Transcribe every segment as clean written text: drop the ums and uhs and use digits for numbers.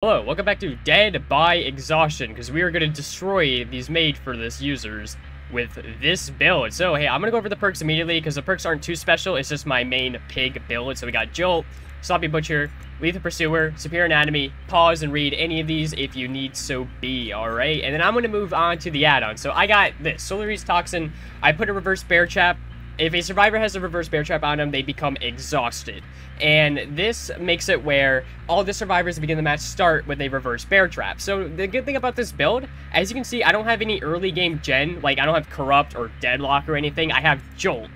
Hello, welcome back to Dead by Exhaustion, because we are going to destroy these made for this users with this build. So, hey, I'm going to go over the perks immediately, because the perks aren't too special. It's just my main pig build. So we got Jolt, Sloppy Butcher, Lethal Pursuer, Superior Anatomy. Pause and read any of these if you need so be, alright? And then I'm going to move on to the add-on. So I got this, Solar Reese Toxin. I put a reverse bear trap. If a survivor has a reverse bear trap on them, they become exhausted. And this makes it where all the survivors that begin the match start with a reverse bear trap. So the good thing about this build, as you can see, I don't have any early game gen. Like, I don't have Corrupt or Deadlock or anything. I have Jolt.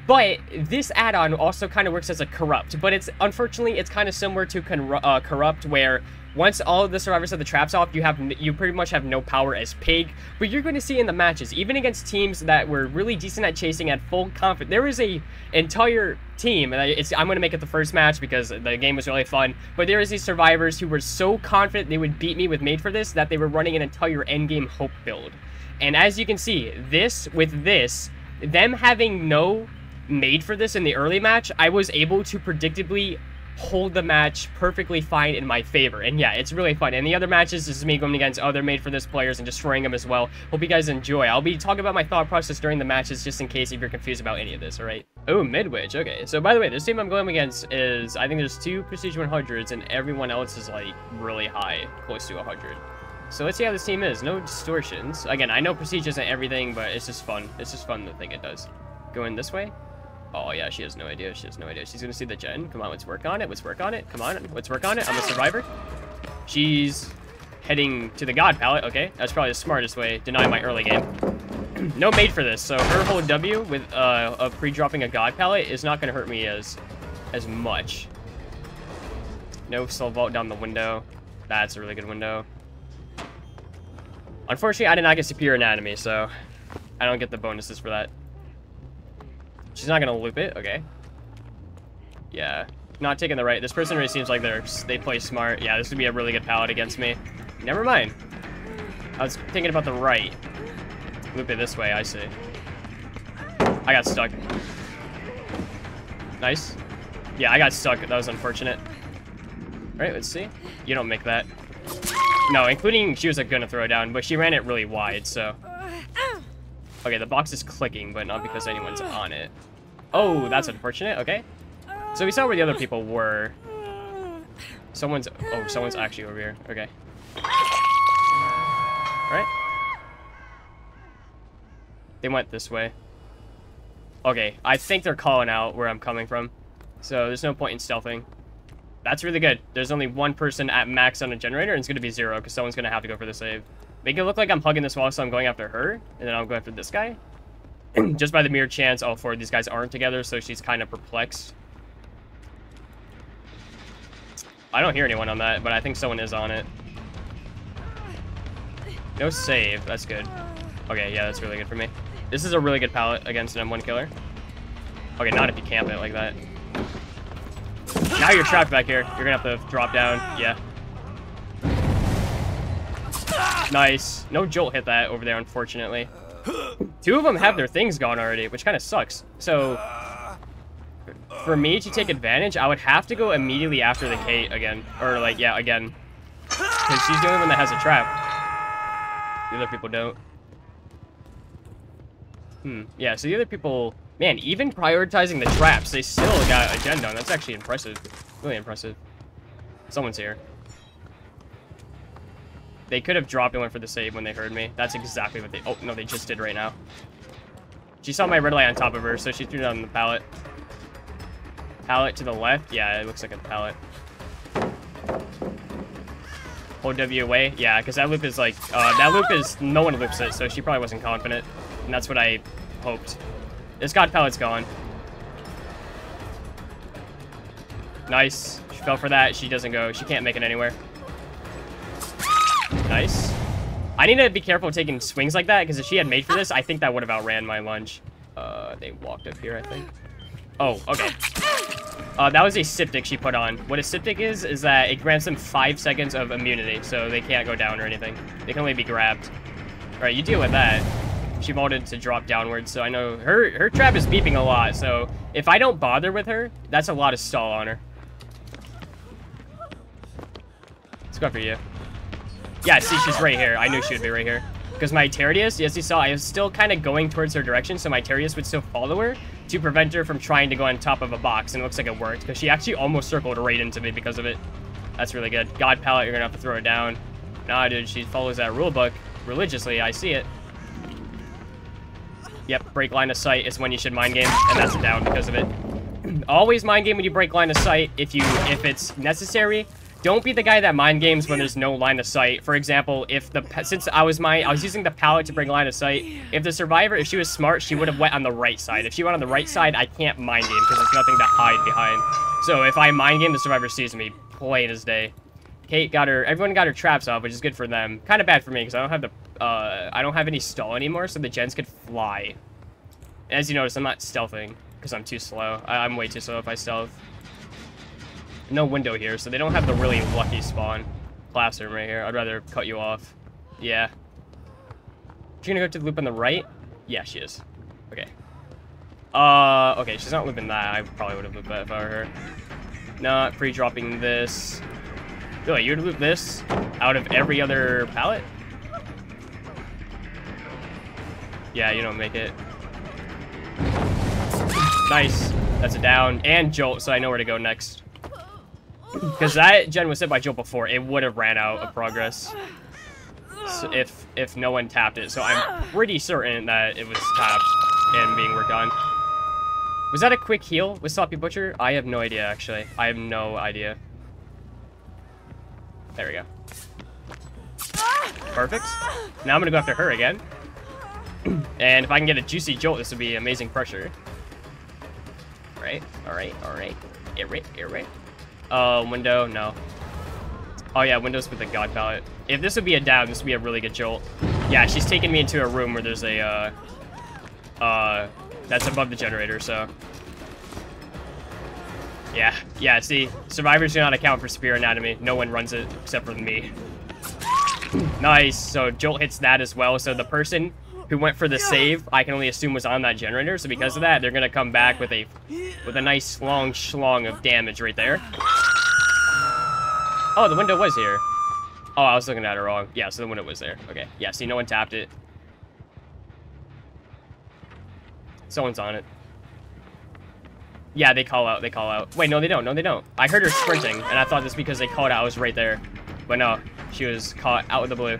But this add-on also kind of works as a Corrupt. But unfortunately, it's kind of similar to Corrupt, where once all of the survivors have the traps off, you pretty much have no power as pig. But you're going to see in the matches, even against teams that were really decent at chasing at full confidence, there is a entire team, and I'm going to make it the first match because the game was really fun, but there is these survivors who were so confident they would beat me with Made for This that they were running an entire endgame hope build. And as you can see, them having no Made for This in the early match, I was able to predictably hold the match perfectly fine in my favor. And yeah, it's really fun. And the other matches, this is me going against other Made for This players and destroying them as well. Hope you guys enjoy. I'll be talking about my thought process during the matches just in case if you're confused about any of this, alright? Oh, Midwich. Okay, so by the way, this team I'm going against is, I think there's 2 Prestige 100s and everyone else is like really high, close to 100. So let's see how this team is. No distortions. Again, I know Prestige isn't everything, but it's just fun. It's just fun to think it does. Going this way? Oh, yeah, she has no idea. She has no idea. She's going to see the gen. Come on, let's work on it. Let's work on it. Come on, let's work on it. I'm a survivor. She's heading to the God palette. Okay, that's probably the smartest way. Deny my early game. No Made for This. So her whole W with of pre-dropping a God palette is not going to hurt me as much. No soul vault down the window. That's a really good window. Unfortunately, I did not get Superior Anatomy, so I don't get the bonuses for that. She's not gonna loop it, okay. Yeah, not taking the right. This person really seems like they play smart. Yeah, this would be a really good palette against me. Never mind. I was thinking about the right. Loop it this way, I see. I got stuck. Nice. Yeah, I got stuck. That was unfortunate. Alright, let's see. You don't make that. No, including she was gonna throw down, but she ran it really wide, so. Okay, the box is clicking, but not because anyone's on it. Oh, that's unfortunate. Okay. So we saw where the other people were. Someone's actually over here. Okay. Alright. They went this way. Okay, I think they're calling out where I'm coming from. So there's no point in stealthing. That's really good. There's only one person at max on a generator, and it's going to be 0, because someone's going to have to go for the save. Make it look like I'm hugging this wall, so I'm going after her, and then I'll go after this guy. Just by the mere chance all 4 of these guys aren't together, so she's kind of perplexed. I don't hear anyone on that, but I think someone is on it. No save. That's good. Okay, yeah, that's really good for me. This is a really good palette against an M1 killer. Okay, not if you camp it like that. Now you're trapped back here. You're gonna have to drop down. Yeah. Nice. No Jolt hit that over there, unfortunately. 2 of them have their things gone already, which kind of sucks. So, for me to take advantage, I would have to go immediately after the Kate again. Or, like, yeah, again. Because she's the only one that has a trap. The other people don't. Yeah, so the other people... Man, even prioritizing the traps, they still got a gen done. That's actually impressive. Really impressive. Someone's here. They could have dropped and went for the save when they heard me. That's exactly what they... Oh, no, they just did right now. She saw my red light on top of her, so she threw it on the pallet. Pallet to the left? Yeah, it looks like a pallet. Hold W away? Yeah, because that loop is like... that loop is... No one loops it, so she probably wasn't confident. And that's what I hoped. This God pallet's gone. Nice. She fell for that. She doesn't go. She can't make it anywhere. Nice. I need to be careful taking swings like that, because if she had Made for This, I think that would have outran my lunge. They walked up here, I think. Oh, okay. That was a Siptic she put on. What a Siptic is that it grants them 5 seconds of immunity, so they can't go down or anything. They can only be grabbed. Alright, you deal with that. She vaulted to drop downwards, so I know her trap is beeping a lot, so if I don't bother with her, that's a lot of stall on her. Let's go for you. Yeah, see, she's right here. I knew she would be right here. Because my Terrius, as you saw, I was still kind of going towards her direction, so my Terrius would still follow her to prevent her from trying to go on top of a box, and it looks like it worked, because she actually almost circled right into me because of it. That's really good. God Pallet, you're going to have to throw it down. Nah, dude, she follows that rule book religiously. I see it. Yep, break line of sight is when you should mind game, and that's a down because of it. Always mind game when you break line of sight if it's necessary. Don't be the guy that mind games when there's no line of sight. For example, since I was using the pallet to bring line of sight, if the survivor, if she was smart, she would have went on the right side. If she went on the right side, I can't mind game because there's nothing to hide behind. So if I mind game, the survivor sees me, plain as day. Kate got everyone got her traps off, which is good for them. Kind of bad for me because I don't have any stall anymore, so the gens could fly. As you notice, I'm not stealthing because I'm too slow. I'm way too slow if I stealth. No window here, so they don't have the really lucky spawn. Classroom right here. I'd rather cut you off. Yeah. She gonna go to the loop on the right? Yeah, she is. Okay. Okay, she's not looping that. I probably would have looped that if I were her. Not pre-dropping this. Really, you would loop this out of every other pallet? Yeah, you don't make it. Nice. That's a down. And jolt, so I know where to go next. Because that gen was hit by jolt before, it would have ran out of progress. So if no one tapped it. So I'm pretty certain that it was tapped and being worked on. Was that a quick heal with Sloppy Butcher? I have no idea, actually. I have no idea. There we go. Perfect. Now I'm going to go after her again. And if I can get a juicy jolt, this would be amazing pressure. Right, alright, alright. Right. Window, no. Oh yeah, windows with a God Pallet. If this would be a down, this would be a really good jolt. Yeah, she's taking me into a room where there's a, that's above the generator, so. Yeah, see, survivors do not account for spear anatomy. No one runs it except for me. Nice, so jolt hits that as well, so the person who went for the save, I can only assume was on that generator, so because of that, they're gonna come back with a nice long schlong of damage right there. Oh, the window was here. Oh, I was looking at it wrong. Yeah, so the window was there. Okay, yeah, see, no one tapped it. Someone's on it. Yeah, they call out. Wait, no, they don't. I heard her sprinting, and I thought this because they called out I was right there. But no, she was caught out of the blue.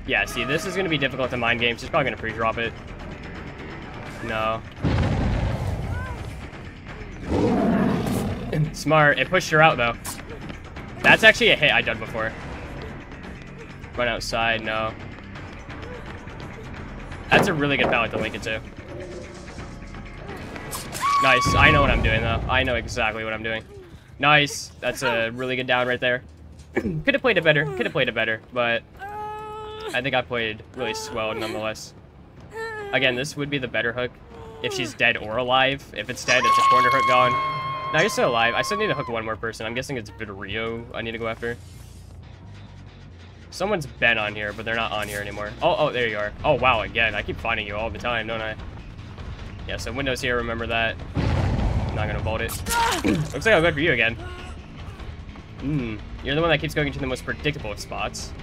Yeah, see, this is going to be difficult to mind game. She's probably going to pre-drop it. No. Smart. It pushed her out, though. That's actually a hit I've done before. Run outside, no. That's a really good pallet to link it to. Nice. I know what I'm doing, though. I know exactly what I'm doing. Nice. That's a really good down right there. Could have played it better. But I think I played really swell nonetheless. Again, this would be the better hook if she's dead or alive. If it's dead, it's a corner hook gone. No, you're still alive. I still need to hook one more person. I'm guessing it's Vittorio I need to go after. Someone's been on here, but they're not on here anymore. Oh, there you are. Oh, wow, again. I keep finding you all the time, don't I? Yeah, so windows here, remember that. Not gonna vault it. Looks like I'll go for you again. You're the one that keeps going to the most predictable of spots.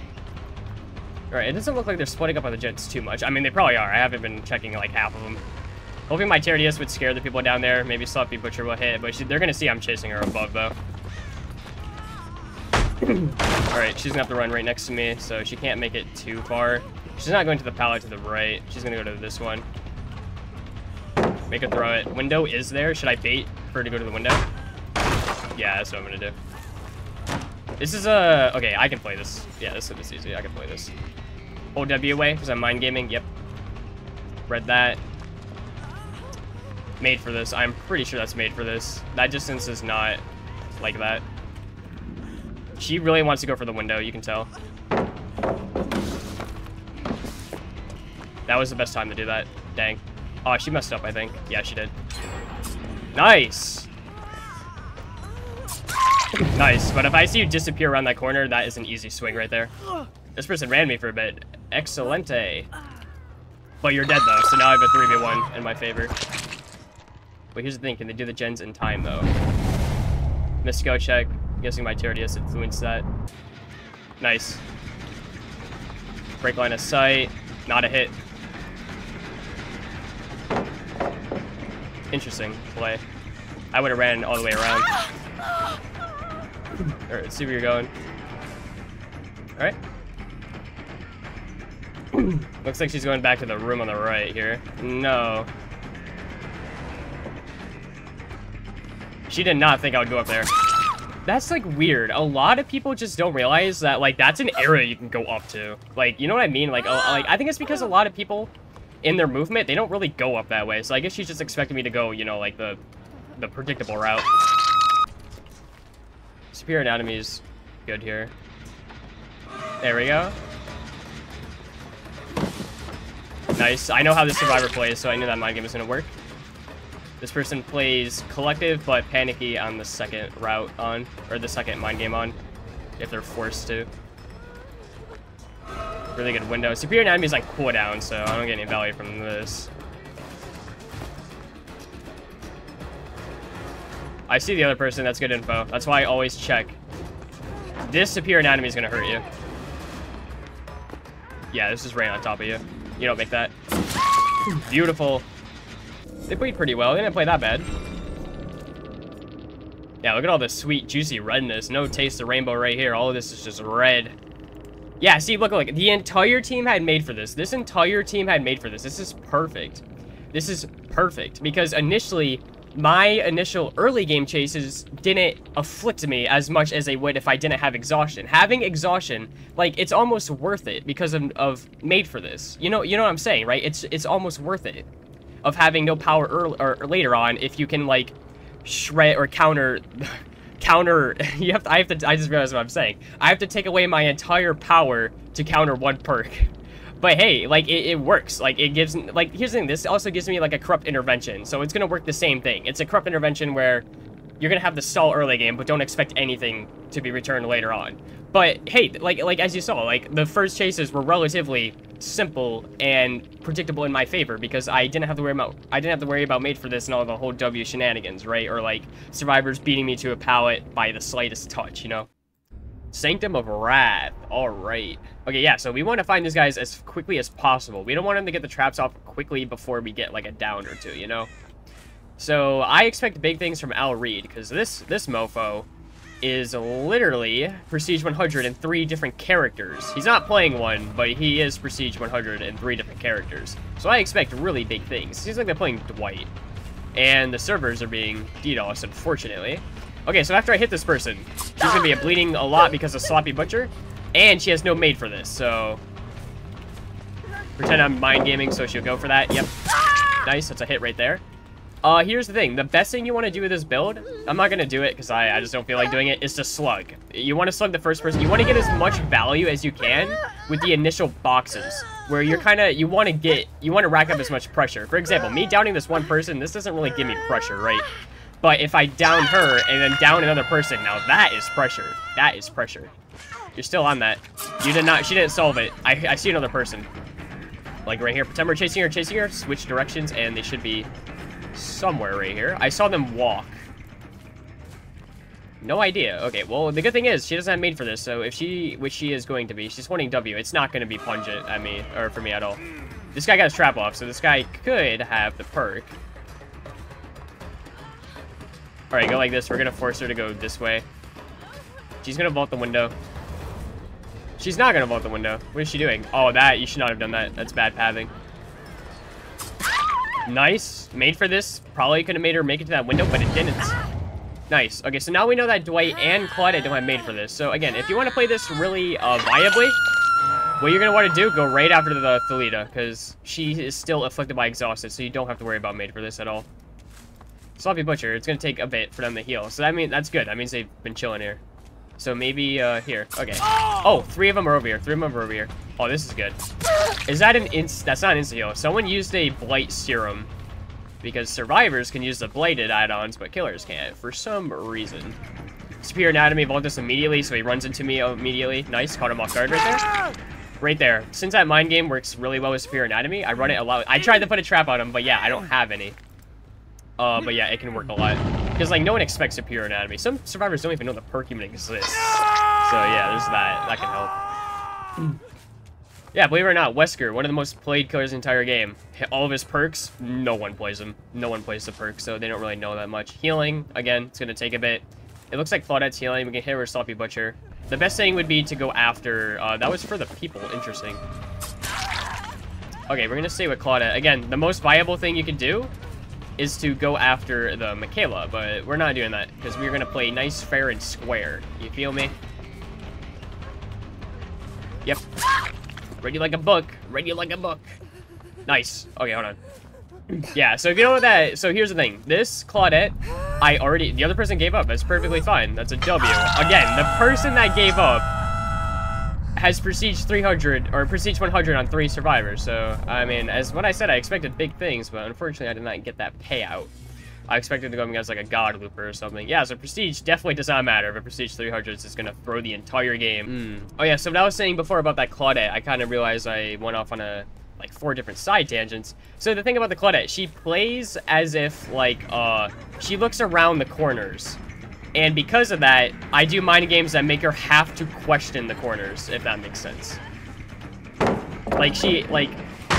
Alright, it doesn't look like they're splitting up on the jets too much. I mean, they probably are. I haven't been checking, like, half of them. Hoping my Terrius would scare the people down there. Maybe Sloppy Butcher will hit, but they're gonna see I'm chasing her above, though. Alright, she's gonna have to run right next to me, so she can't make it too far. She's not going to the pallet to the right. She's gonna go to this one. Make her throw it. Window is there. Should I bait for her to go to the window? Yeah, that's what I'm gonna do. This is a... Okay, I can play this. Yeah, this is easy. I can play this. Hold W away, because I'm mind gaming. Yep. Read that. Made for this. I'm pretty sure that's made for this. That distance is not like that. She really wants to go for the window, you can tell. That was the best time to do that. Dang. Oh, she messed up, I think. Yeah, she did. Nice! Nice, but if I see you disappear around that corner, that is an easy swing right there. This person ran me for a bit. Excelente. But you're dead, though, so now I have a 3v1 in my favor. Wait, here's the thing. Can they do the gens in time, though? Mystico check. I'm guessing my Tyrannius influenced that. Nice. Break line of sight. Not a hit. Interesting play. I would have ran all the way around. Alright, let's see where you're going. Alright. Looks like she's going back to the room on the right here. No. She did not think I would go up there. That's, like, weird. A lot of people just don't realize that, like, that's an area you can go up to. Like, you know what I mean? Like, I think it's because a lot of people, in their movement, they don't really go up that way. So I guess she's just expecting me to go, you know, like, the predictable route. Superior anatomy is good here. There we go. Nice. I know how this survivor plays, so I knew that mind game was going to work. This person plays collective, but panicky on the second route on, or the second mind game on, if they're forced to. Really good window. Superior anatomy is like cooldown, so I don't get any value from this. I see the other person. That's good info. That's why I always check. This superior anatomy is going to hurt you. Yeah, this is right on top of you. You don't make that. Beautiful. They played pretty well. They didn't play that bad. Yeah, look at all this sweet, juicy redness. No taste of rainbow right here. All of this is just red. Yeah, see, look. The entire team had made for this. This entire team had made for this. This is perfect. This is perfect. Because initially, my initial early game chases didn't afflict me as much as they would if I didn't have exhaustion. Having exhaustion, like, it's almost worth it because of made for this. You know what I'm saying, right? It's almost worth it of having no power early or later on if you can, like, shred or counter I just realized what I'm saying. I have to take away my entire power to counter one perk. But hey, like, it works. Like, it gives, like, here's the thing, this also gives me, like, a corrupt intervention, so it's gonna work the same thing. It's a corrupt intervention where you're gonna have the stall early game, but don't expect anything to be returned later on. But hey, like as you saw, like, the first chases were relatively simple and predictable in my favor because I didn't have to worry about made for this and all the whole W shenanigans, right? Or like survivors beating me to a pallet by the slightest touch, you know? Sanctum of Wrath. Alright. Okay, yeah, so we want to find these guys as quickly as possible. We don't want them to get the traps off quickly before we get like a down or two, you know? So I expect big things from Al Reed because this mofo is literally Prestige 100 in 3 different characters. He's not playing one, but he is Prestige 100 in 3 different characters. So I expect really big things. Seems like they're playing Dwight. And the servers are being DDoS, unfortunately. Okay, so after I hit this person, she's going to be bleeding a lot because of Sloppy Butcher. And she has no maid for this, so... Pretend I'm mind gaming, so she'll go for that. Yep. Nice, that's a hit right there. Here's the thing. The best thing you want to do with this build, I'm not going to do it because I just don't feel like doing it, is to slug. You want to slug the first person. You want to get as much value as you can with the initial boxes, where you're kind of, you want to rack up as much pressure. For example, me downing this one person, this doesn't really give me pressure, right? But if I down her and then down another person, now that is pressure. That is pressure. You're still on that. You did not, she didn't solve it. I see another person. Like right here. Pretend we're chasing her, switch directions, and they should be somewhere right here. I saw them walk. No idea. Okay, well, the good thing is, she doesn't have maid for this, so if she, which she is going to be, she's wanting W, it's not going to be pungent at me, or for me at all. This guy got his trap off, so this guy could have the perk. Alright, go like this. We're going to force her to go this way. She's going to vault the window. She's not going to vault the window. What is she doing? Oh, that, you should not have done that. That's bad pathing. Nice. Made for this. Probably could have made her make it to that window, but it didn't. Nice. Okay, so now we know that Dwight and Claudia don't have made for this. So, again, if you want to play this really viably, what you're going to want to do, go right after the Thalita, because she is still afflicted by exhausted, so you don't have to worry about made for this at all. Sloppy Butcher, it's going to take a bit for them to heal. So, that's good. That means they've been chilling here. So, maybe, here. Okay. Oh, 3 of them are over here. 3 of them are over here. Oh, this is good. Is that an that's not an insta-heal. Someone used a blight serum. Because survivors can use the blighted add-ons, but killers can't, for some reason. Superior anatomy, vault this immediately, so he runs into me immediately. Nice, caught him off guard right there. Right there. Since that mind game works really well with superior anatomy, I run it a lot. I tried to put a trap on him, but yeah, I don't have any. But yeah, it can work a lot. Because, like, no one expects superior anatomy. Some survivors don't even know the perk even exists. So yeah, there's that. That can help. Yeah, believe it or not, Wesker, one of the most played killers in the entire game. All of his perks, no one plays them. No one plays the perks, so they don't really know that much. Healing, again, it's going to take a bit. It looks like Claudette's healing. We can hit her with Sloppy Butcher. The best thing would be to go after... that was for the people. Interesting. Okay, we're going to stay with Claudette. Again, the most viable thing you can do is to go after the Michaela, but we're not doing that because we're going to play nice, fair, and square. You feel me? Yep. Read you like a book. Read you like a book. Nice. Okay, hold on. Yeah, so if you know what that... So here's the thing. This Claudette, I already... The other person gave up. That's perfectly fine. That's a W. Again, the person that gave up has Prestige 300, or Prestige 100 on 3 survivors. So, I mean, as what I said, I expected big things, but unfortunately I did not get that payout. I expected to go against, like, a God Looper or something. Yeah, so Prestige definitely does not matter if a Prestige 300 is just going to throw the entire game. Oh, yeah, so what I was saying before about that Claudette, I kind of realized I went off on like 4 different side tangents. So the thing about the Claudette, she plays as if, like, she looks around the corners. And because of that, I do mind games that make her have to question the corners, if that makes sense. Like,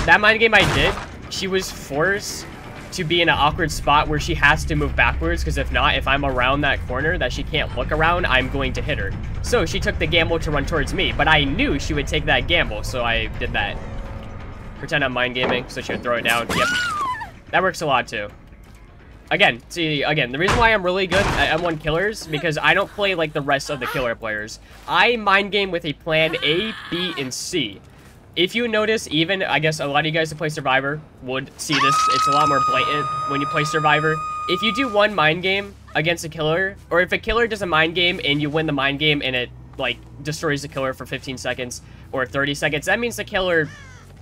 that mind game I did, she was forced to be in an awkward spot where she has to move backwards, because if not, if I'm around that corner that she can't look around, I'm going to hit her. So she took the gamble to run towards me, but I knew she would take that gamble, so I did that. Pretend I'm mind gaming, so she would throw it down. Yep. That works a lot, too. Again, the reason why I'm really good at M1 killers, because I don't play like the rest of the killer players. I mind game with a plan A, B, and C. If you notice, even, I guess a lot of you guys who play Survivor would see this. It's a lot more blatant when you play Survivor. If you do one mind game against a killer, or if a killer does a mind game and you win the mind game and it, like, destroys the killer for 15 seconds or 30 seconds, that means the killer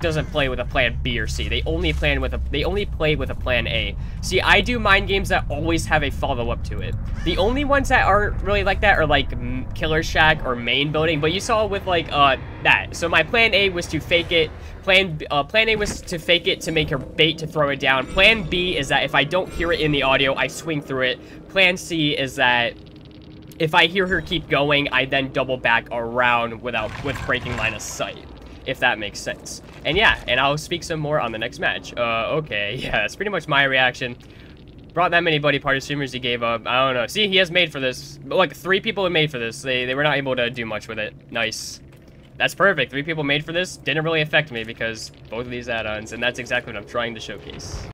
doesn't play with a plan B or C. They only play with a plan A. See, I do mind games that always have a follow-up to it. The only ones that aren't really like that are like Killer Shack or Main Building, but you saw with like that. So my plan A was to fake it. Plan A was to fake it to make her bait to throw it down. Plan B is that if I don't hear it in the audio, I swing through it. Plan C is that if I hear her keep going, I then double back around with breaking line of sight, if that makes sense. And yeah, and I'll speak some more on the next match. Okay, yeah, that's pretty much my reaction. Brought that many buddy party streamers, he gave up. I don't know. See, he has made for this. Like, 3 people have made for this. They were not able to do much with it. Nice. That's perfect. 3 people made for this. Didn't really affect me because both of these add-ons, and that's exactly what I'm trying to showcase.